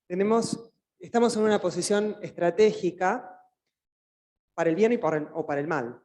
estamos en una posición estratégica para el bien o para el mal.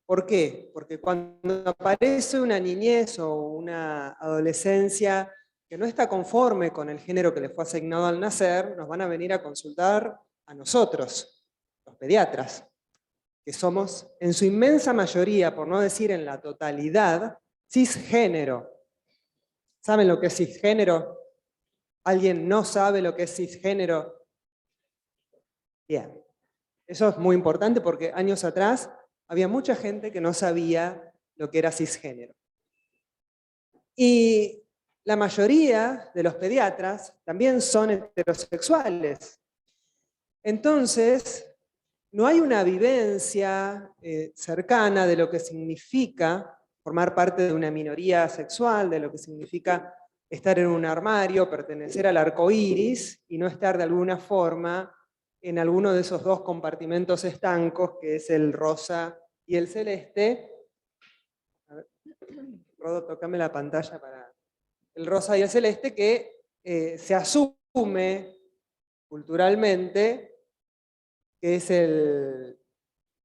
¿Por qué? Porque cuando aparece una niñez o una adolescencia que no está conforme con el género que le fue asignado al nacer, nos van a venir a consultar a nosotros, los pediatras, que somos en su inmensa mayoría, por no decir en la totalidad, cisgénero. ¿Saben lo que es cisgénero? ¿Alguien no sabe lo que es cisgénero? Bien. Eso es muy importante porque años atrás había mucha gente que no sabía lo que era cisgénero. Y la mayoría de los pediatras también son heterosexuales. Entonces, no hay una vivencia cercana de lo que significa formar parte de una minoría sexual, de lo que significa estar en un armario, pertenecer al arco iris y no estar de alguna forma en alguno de esos dos compartimentos estancos, que es el rosa y el celeste. A ver, Rodo, tocame la pantalla para el rosa y el celeste, que se asume culturalmente que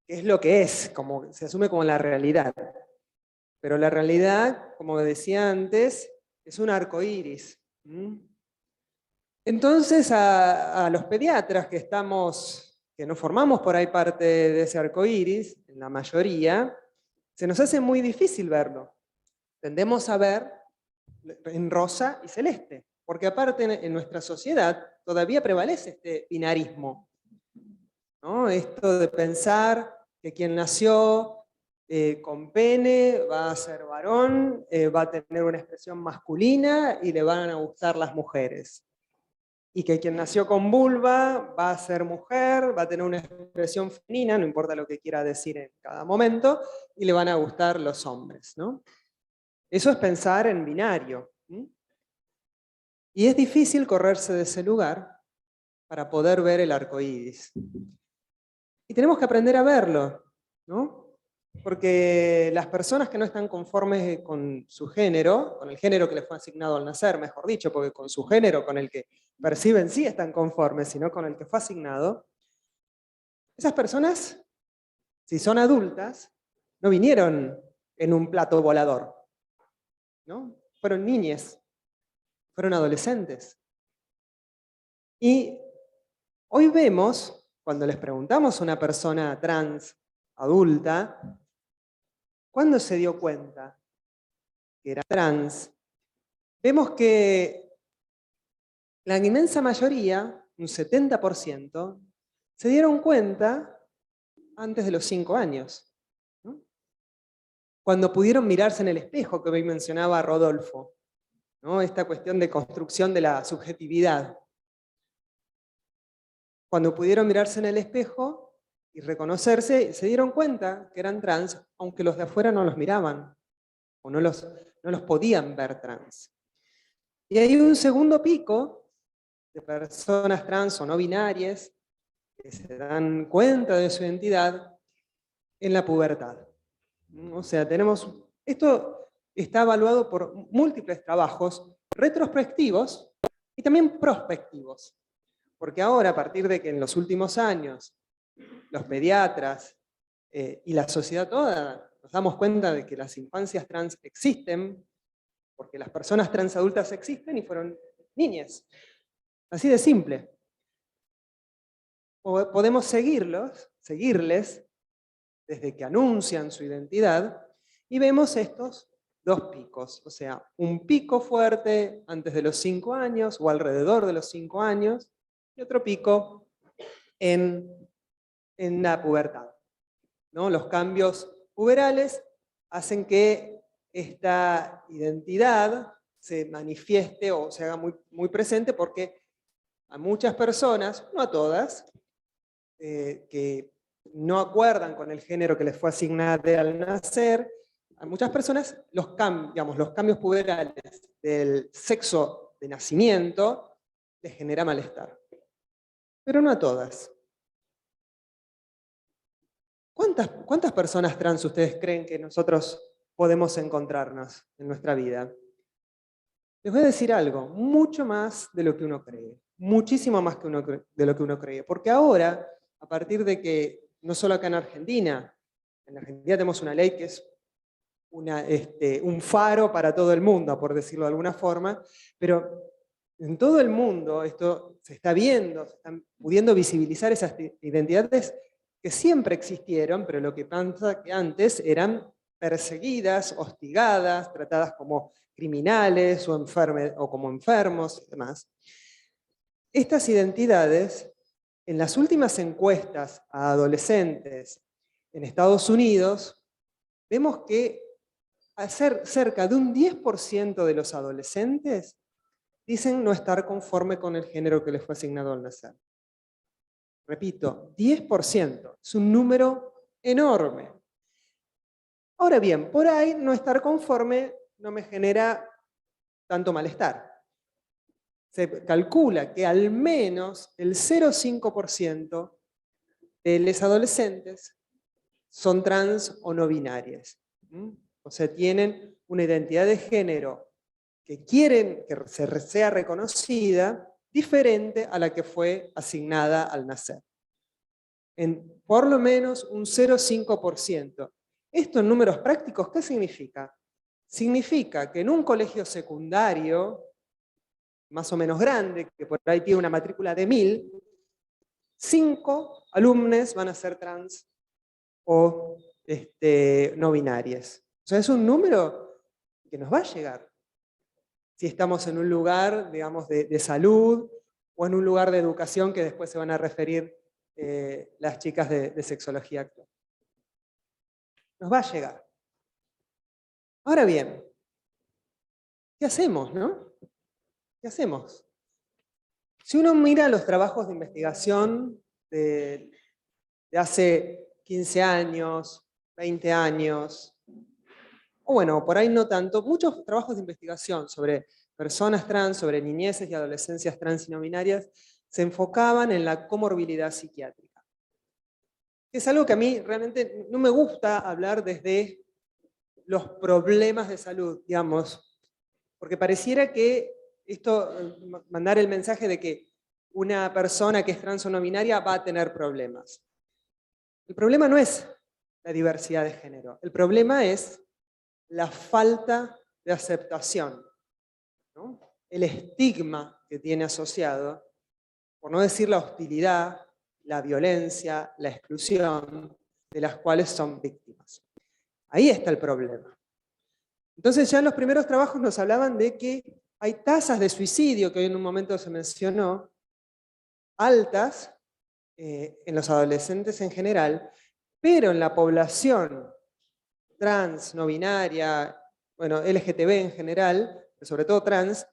es lo que es, como, se asume como la realidad. Pero la realidad, como decía antes, es un arco iris. Entonces a los pediatras que no formamos por ahí parte de ese arco iris, en la mayoría, se nos hace muy difícil verlo. Tendemos a ver en rosa y celeste, porque aparte en nuestra sociedad todavía prevalece este binarismo, ¿no? Esto de pensar que quien nació con pene va a ser varón, va a tener una expresión masculina y le van a gustar las mujeres. Y que quien nació con vulva va a ser mujer, va a tener una expresión femenina, no importa lo que quiera decir en cada momento, y le van a gustar los hombres, ¿no? Eso es pensar en binario. Y es difícil correrse de ese lugar para poder ver el arco iris. Y tenemos que aprender a verlo, ¿no? Porque las personas que no están conformes con su género, con el género que les fue asignado al nacer, mejor dicho, porque con su género, con el que perciben sí están conformes, sino con el que fue asignado, esas personas, si son adultas, no vinieron en un plato volador, ¿no? Fueron niñas, fueron adolescentes. Y hoy vemos, cuando les preguntamos a una persona trans adulta, ¿cuándo se dio cuenta que era trans? Vemos que la inmensa mayoría, un 70%, se dieron cuenta antes de los 5 años, ¿no? Cuando pudieron mirarse en el espejo, que hoy mencionaba Rodolfo, ¿no? Esta cuestión de construcción de la subjetividad. Cuando pudieron mirarse en el espejo y reconocerse, se dieron cuenta que eran trans, aunque los de afuera no los miraban, o no los podían ver trans. Y hay un segundo pico de personas trans o no binarias que se dan cuenta de su identidad en la pubertad. O sea, esto está evaluado por múltiples trabajos retrospectivos y también prospectivos. Porque ahora, a partir de que en los últimos años los pediatras y la sociedad toda nos damos cuenta de que las infancias trans existen, porque las personas trans adultas existen y fueron niñas. Así de simple. Podemos seguirles desde que anuncian su identidad y vemos estos dos picos. O sea, un pico fuerte antes de los 5 años o alrededor de los 5 años y otro pico en la pubertad, ¿no? Los cambios puberales hacen que esta identidad se manifieste o se haga muy, muy presente porque a muchas personas, no a todas, que no acuerdan con el género que les fue asignado al nacer, a muchas personas los cambios puberales del sexo de nacimiento les genera malestar. Pero no a todas. ¿Cuántas personas trans ustedes creen que nosotros podemos encontrarnos en nuestra vida? Les voy a decir algo, mucho más de lo que uno cree. muchísimo más que de lo que uno cree. Porque ahora, a partir de que, no solo acá en Argentina tenemos una ley que es un faro para todo el mundo, por decirlo de alguna forma, pero en todo el mundo esto se está viendo, se están pudiendo visibilizar esas identidades que siempre existieron, pero lo que pasa que antes eran perseguidas, hostigadas, tratadas como criminales o como enfermos y demás. Estas identidades, en las últimas encuestas a adolescentes en Estados Unidos, vemos que cerca de un 10% de los adolescentes dicen no estar conforme con el género que les fue asignado al nacer. Repito, 10%. Es un número enorme. Ahora bien, por ahí no estar conforme no me genera tanto malestar. Se calcula que al menos el 0,5% de los adolescentes son trans o no binarias. O sea, tienen una identidad de género que quieren que sea reconocida diferente a la que fue asignada al nacer. En por lo menos un 0,5%. Esto en números prácticos, ¿qué significa? Significa que en un colegio secundario, más o menos grande, que por ahí tiene una matrícula de 1000, 5 alumnos van a ser trans o no binarias. O sea, es un número que nos va a llegar. Si estamos en un lugar, digamos, de salud o en un lugar de educación que después se van a referir las chicas de sexología actual. Nos va a llegar. Ahora bien, ¿qué hacemos, no? ¿Qué hacemos? Si uno mira los trabajos de investigación de hace 15 años, 20 años, o bueno, por ahí no tanto, muchos trabajos de investigación sobre personas trans, sobre niñeces y adolescencias trans y no binarias, se enfocaban en la comorbilidad psiquiátrica. Es algo que a mí realmente no me gusta hablar desde los problemas de salud, digamos, porque pareciera que mandar el mensaje de que una persona que es trans o no binaria va a tener problemas. El problema no es la diversidad de género, el problema es la falta de aceptación, ¿no? El estigma que tiene asociado, por no decir la hostilidad, la violencia, la exclusión, de las cuales son víctimas. Ahí está el problema. Entonces ya en los primeros trabajos nos hablaban de que hay tasas de suicidio, que hoy en un momento se mencionó, altas en los adolescentes en general, pero en la población trans, no binaria, bueno, LGTB en general, pero sobre todo trans,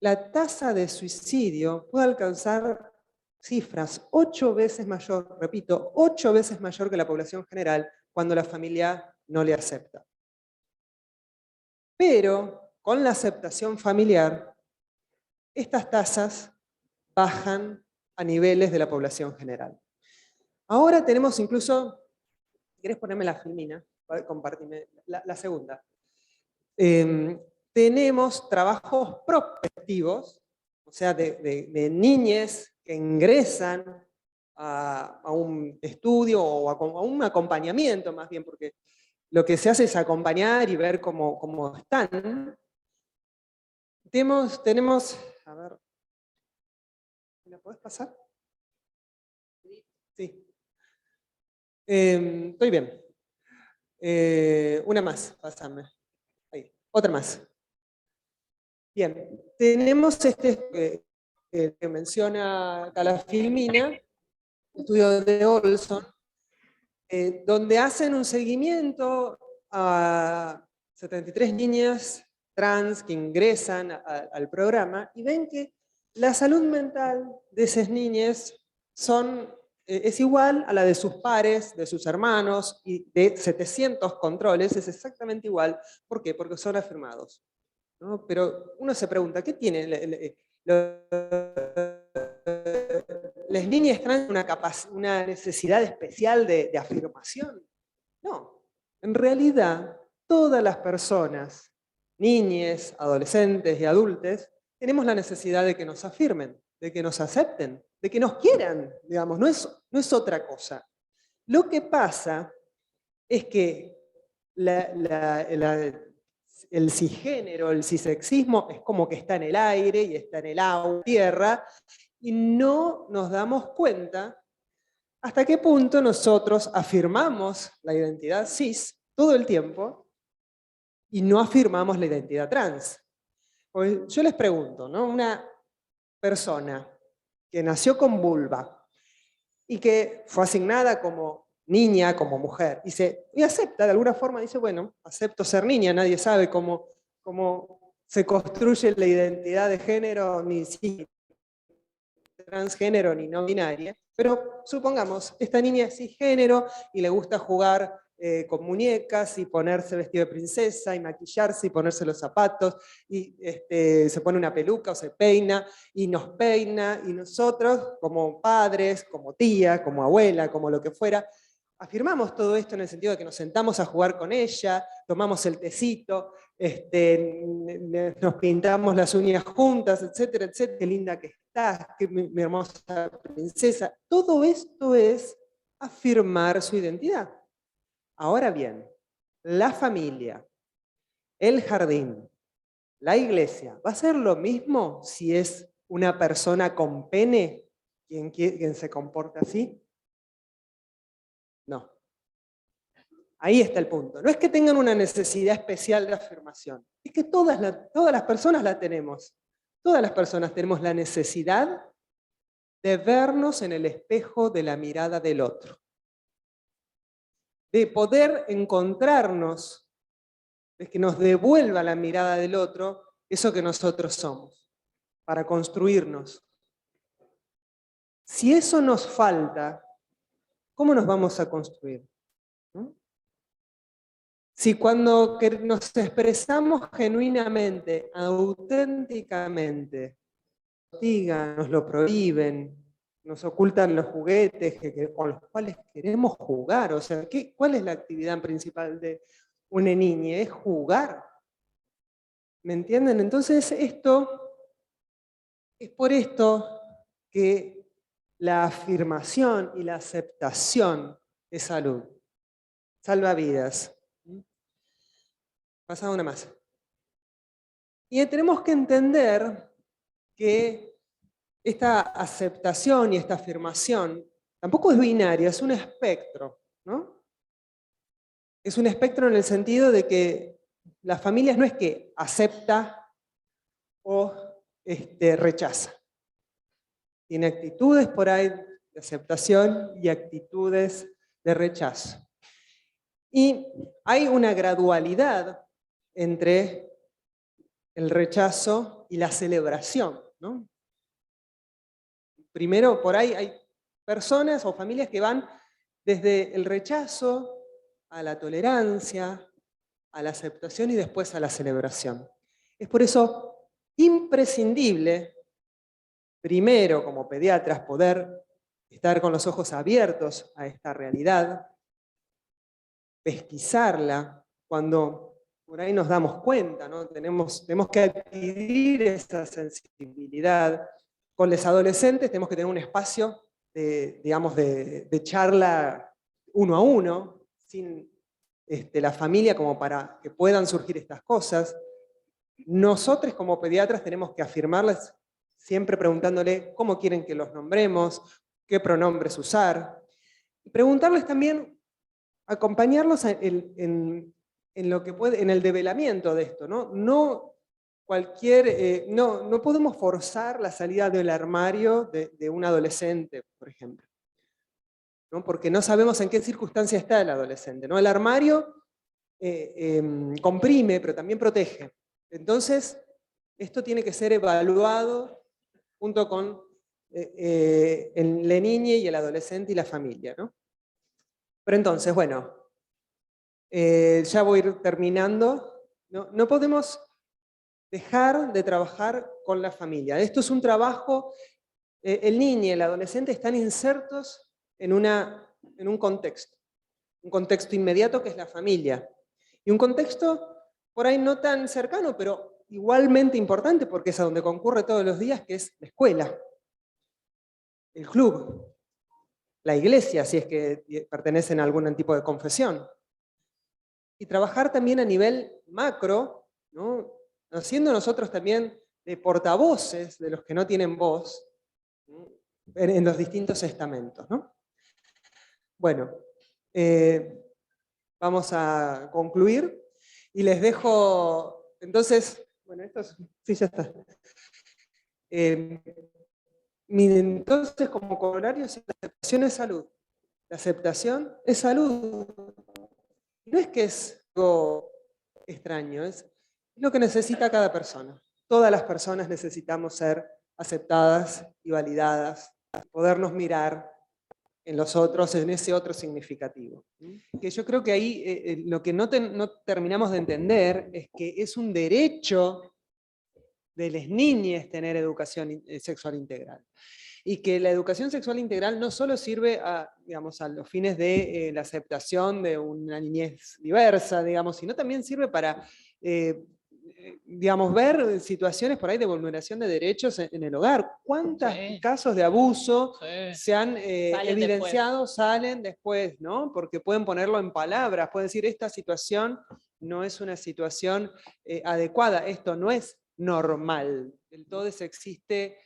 la tasa de suicidio puede alcanzar cifras 8 veces mayor, repito, 8 veces mayor que la población general cuando la familia no le acepta. Pero con la aceptación familiar, estas tasas bajan a niveles de la población general. Ahora tenemos incluso, ¿querés ponerme la filmina? Compartime la segunda. Tenemos trabajos prospectivos, o sea, de niñes que ingresan a un estudio o a un acompañamiento más bien, porque lo que se hace es acompañar y ver cómo están. Tenemos, a ver, ¿me la podés pasar? Sí. Estoy bien. Una más, pásame. Ahí, otra más. Bien, tenemos que menciona Calafilmina, estudio de Olson, donde hacen un seguimiento a 73 niñas trans que ingresan al programa y ven que la salud mental de esas niñas es igual a la de sus pares, de sus hermanos, y de 700 controles es exactamente igual. ¿Por qué? Porque son afirmados, ¿no? Pero uno se pregunta, ¿qué tienen las niñas trans una necesidad especial de afirmación? No. En realidad, todas las personas, niñas, adolescentes y adultos, tenemos la necesidad de que nos afirmen, de que nos acepten, de que nos quieran, digamos, no es otra cosa. Lo que pasa es que el cisgénero, el cisexismo, es como que está en el aire y está en el agua, tierra, y no nos damos cuenta hasta qué punto nosotros afirmamos la identidad cis todo el tiempo y no afirmamos la identidad trans. Pues yo les pregunto, ¿no? Una persona que nació con vulva y que fue asignada como niña, como mujer, y acepta de alguna forma, dice, bueno, acepto ser niña, nadie sabe cómo se construye la identidad de género, ni si transgénero, ni no binaria, pero supongamos, esta niña es cisgénero y le gusta jugar con muñecas y ponerse vestido de princesa y maquillarse y ponerse los zapatos y se pone una peluca o se peina y nos peina y nosotros como padres, como tía, como abuela, como lo que fuera, afirmamos todo esto en el sentido de que nos sentamos a jugar con ella, tomamos el tecito, nos pintamos las uñas juntas, etcétera, etcétera, qué linda que estás, mi hermosa princesa. Todo esto es afirmar su identidad. Ahora bien, la familia, el jardín, la iglesia, ¿va a ser lo mismo si es una persona con pene quien se comporta así? No. Ahí está el punto. No es que tengan una necesidad especial de afirmación, es que todas las personas la tenemos. Todas las personas tenemos la necesidad de vernos en el espejo de la mirada del otro. De poder encontrarnos, de que nos devuelva la mirada del otro eso que nosotros somos, para construirnos. Si eso nos falta, ¿cómo nos vamos a construir? ¿No? Si cuando nos expresamos genuinamente, auténticamente, nos lo prohíben, nos ocultan los juguetes con los cuales queremos jugar, o sea, ¿cuál es la actividad principal de una niña? Es jugar. ¿Me entienden? Entonces esto es por esto que la afirmación y la aceptación es salud. Salva vidas. Pasa una más. Y tenemos que entender que esta aceptación y esta afirmación tampoco es binaria, es un espectro, ¿no? Es un espectro en el sentido de que las familias no es que acepta o rechaza. Tiene actitudes por ahí de aceptación y actitudes de rechazo. Y hay una gradualidad entre el rechazo y la celebración, ¿no? Primero, por ahí hay personas o familias que van desde el rechazo a la tolerancia, a la aceptación y después a la celebración. Es por eso imprescindible, primero como pediatras, poder estar con los ojos abiertos a esta realidad, pesquisarla, cuando por ahí nos damos cuenta, ¿no? Tenemos que adquirir esa sensibilidad. Con los adolescentes tenemos que tener un espacio de charla uno a uno, sin la familia, como para que puedan surgir estas cosas. Nosotros como pediatras tenemos que afirmarles, siempre preguntándole cómo quieren que los nombremos, qué pronombres usar. Y preguntarles también, acompañarlos en lo que puede, en el develamiento de esto, ¿no? No podemos forzar la salida del armario de un adolescente, por ejemplo, ¿no? Porque no sabemos en qué circunstancia está el adolescente, ¿no? El armario comprime, pero también protege. Entonces, esto tiene que ser evaluado junto con la niña y el adolescente y la familia, ¿no? Pero entonces, bueno, ya voy a ir terminando. No podemos dejar de trabajar con la familia. Esto es un trabajo, el niño y el adolescente están insertos en un contexto inmediato que es la familia. Y un contexto por ahí no tan cercano, pero igualmente importante porque es a donde concurre todos los días, que es la escuela, el club, la iglesia, si es que pertenecen a algún tipo de confesión. Y trabajar también a nivel macro, ¿no? Haciendo nosotros también de portavoces de los que no tienen voz, ¿no? En los distintos estamentos, ¿no? Bueno, vamos a concluir y les dejo, entonces, bueno, esto es, sí, ya está. Entonces, como corolario, la aceptación es salud. La aceptación es salud. No es que es algo extraño, es lo que necesita cada persona. Todas las personas necesitamos ser aceptadas y validadas, podernos mirar en los otros, en ese otro significativo. Que yo creo que ahí lo que no terminamos de entender es que es un derecho de las niñas tener educación sexual integral. Y que la educación sexual integral no solo sirve a, digamos, a los fines de la aceptación de una niñez diversa, digamos, sino también sirve para digamos, ver situaciones por ahí de vulneración de derechos en el hogar. ¿Cuántos casos de abuso se han evidenciado, salen después, ¿no? Porque pueden ponerlo en palabras, pueden decir, esta situación no es una situación adecuada, esto no es normal. El todo existe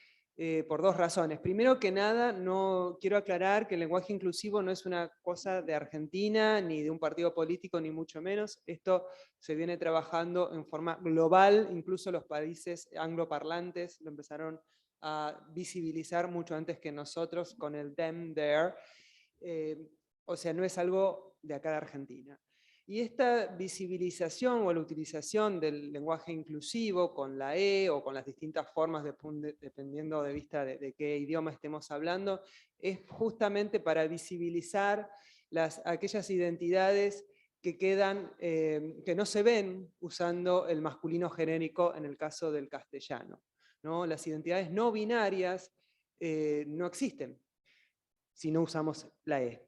por dos razones. Primero que nada, no quiero aclarar que el lenguaje inclusivo no es una cosa de Argentina, ni de un partido político, ni mucho menos. Esto se viene trabajando en forma global, incluso los países angloparlantes lo empezaron a visibilizar mucho antes que nosotros con el them, there. O sea, no es algo de acá de Argentina. Y esta visibilización o la utilización del lenguaje inclusivo con la E o con las distintas formas, dependiendo de vista de qué idioma estemos hablando, es justamente para visibilizar aquellas identidades que quedan, que no se ven usando el masculino genérico en el caso del castellano, ¿no? Las identidades no binarias no existen si no usamos la E.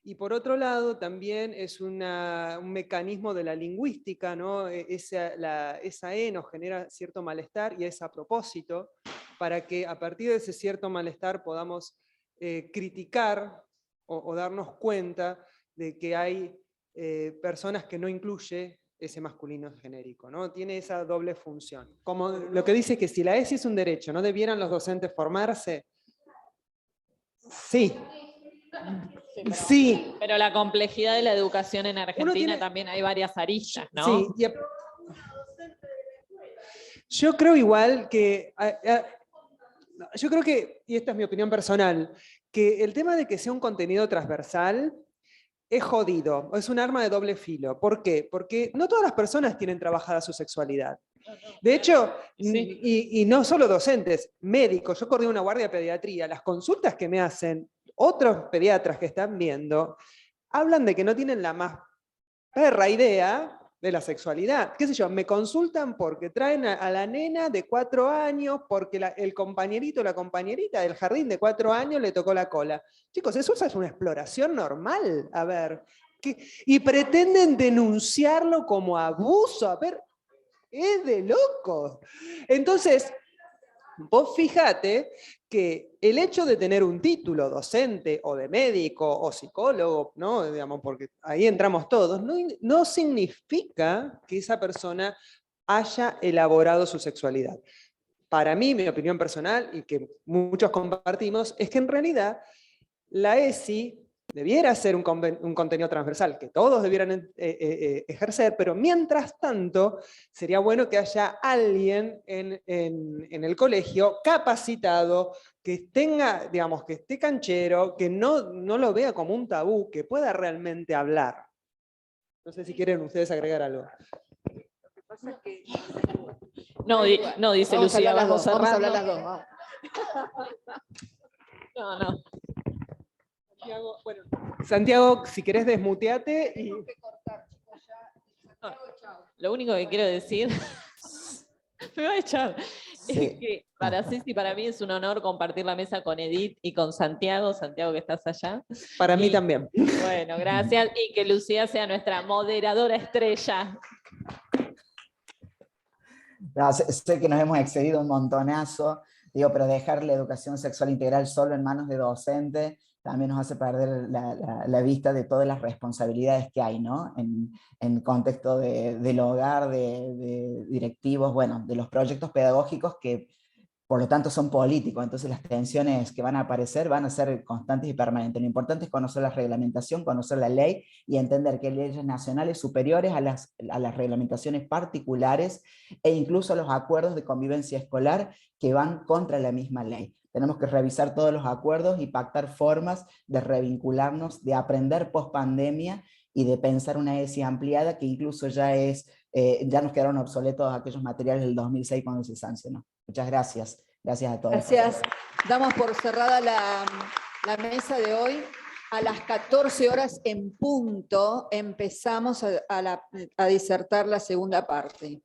Y por otro lado, también es un mecanismo de la lingüística, ¿no? Esa E nos genera cierto malestar y es a propósito, para que a partir de ese cierto malestar podamos criticar o darnos cuenta de que hay personas que no incluye ese masculino genérico, ¿no? Tiene esa doble función. Como lo que dice que si la ESI es un derecho, ¿no debieran los docentes formarse? Sí. Sí. Pero la complejidad de la educación en Argentina también hay varias aristas, ¿no? Sí. Yo creo igual que, yo creo que, y esta es mi opinión personal, que el tema de que sea un contenido transversal es jodido, es un arma de doble filo. ¿Por qué? Porque no todas las personas tienen trabajada su sexualidad. De hecho, y no solo docentes, médicos, yo coordino una guardia de pediatría, las consultas que me hacen otros pediatras que están viendo, hablan de que no tienen la más perra idea de la sexualidad. ¿Qué sé yo? Me consultan porque traen a la nena de 4 años, porque el compañerito o la compañerita del jardín de 4 años le tocó la cola. Chicos, eso es una exploración normal. A ver, y pretenden denunciarlo como abuso. A ver, es de locos. Entonces, vos fíjate que el hecho de tener un título docente o de médico o psicólogo, ¿no? Digamos, porque ahí entramos todos, no significa que esa persona haya elaborado su sexualidad. Para mí, mi opinión personal, y que muchos compartimos, es que en realidad la ESI debiera ser un contenido transversal que todos debieran ejercer, pero mientras tanto sería bueno que haya alguien en el colegio capacitado, que tenga, digamos, que esté canchero, que no lo vea como un tabú, que pueda realmente hablar. No sé si quieren ustedes agregar algo. Lo que pasa es que... No, dice Lucía, vamos a hablar las dos. Vamos. No. Santiago, bueno, Santiago, si querés desmuteate y... Lo único que quiero decir, me va a echar, es que para Ceci y para mí es un honor compartir la mesa con Edith y con Santiago que estás allá. Para mí también. Bueno, gracias, y que Lucía sea nuestra moderadora estrella. No, sé que nos hemos excedido un montonazo, digo, pero dejar la educación sexual integral solo en manos de docentes también nos hace perder la vista de todas las responsabilidades que hay, ¿no? En contexto del hogar, de directivos, bueno, de los proyectos pedagógicos que por lo tanto son políticos, entonces las tensiones que van a aparecer van a ser constantes y permanentes. Lo importante es conocer la reglamentación, conocer la ley y entender que hay leyes nacionales superiores a las reglamentaciones particulares e incluso a los acuerdos de convivencia escolar que van contra la misma ley. Tenemos que revisar todos los acuerdos y pactar formas de revincularnos, de aprender post pandemia y de pensar una ESI ampliada que incluso ya nos quedaron obsoletos aquellos materiales del 2006 cuando se sancionó. Muchas gracias. Gracias a todos. Gracias. Damos por cerrada la mesa de hoy. A las 14 horas en punto empezamos a disertar la segunda parte.